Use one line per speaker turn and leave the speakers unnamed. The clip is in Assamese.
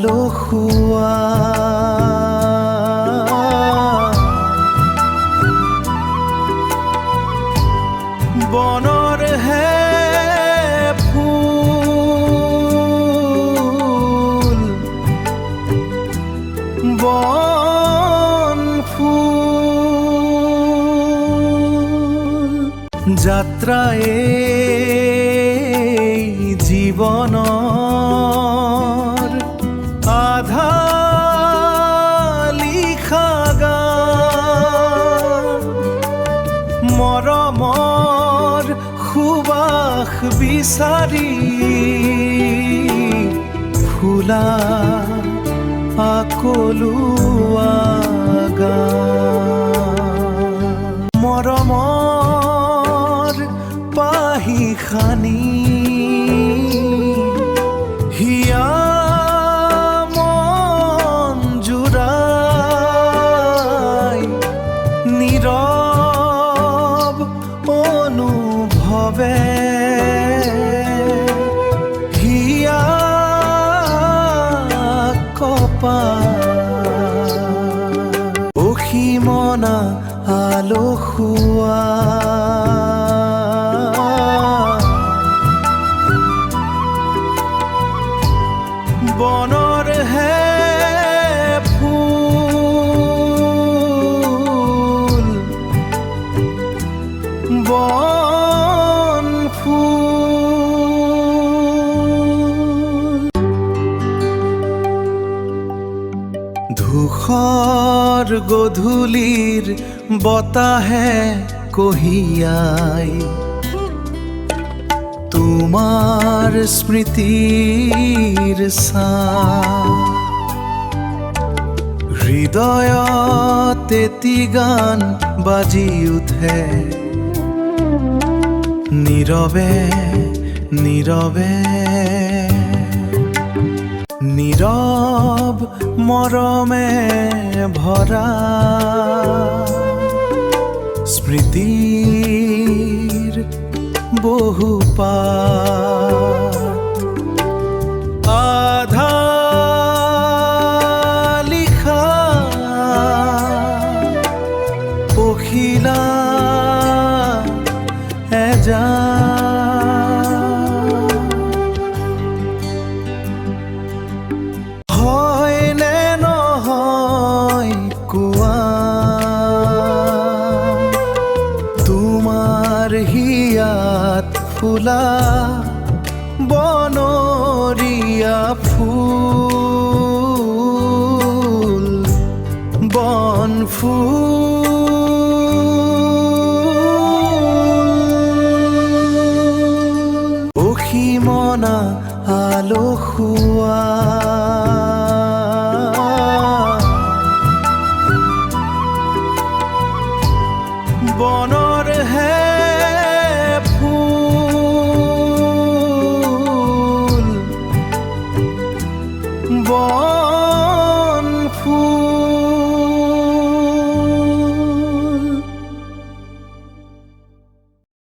আলসুৱা বনৰ হে ফুল বন ফুল যাত্ৰায়ে জীৱনৰ আধা লিখা গান মৰমৰ সুবাস বিচাৰি ফুলা আকলুৱা গান মৰমৰ পাহি খানি হিয়া মন জুৰাই নীৰৱ অনুভৱে হিয়া কপাল অসীমনা আলসুৱা বনৰ হে ফুল বন ফুল ধূসৰ গধূলিৰ বতাহে কঢ়িয়াই তোমাৰ স্মৃতিৰ ছাঁ হৃদয়ত এটি গান বাজি উঠে নীৰৱে নীৰৱে নীৰৱ মৰমে ভৰা স্মৃতিৰ বহু পাত আধা লিখা পখিলা হয় নে নহয় কোৱা তোমাৰ হিয়াত ফুলা বনৰীয়া ফুল বন ফুল অসীমনা আলসুৱা বন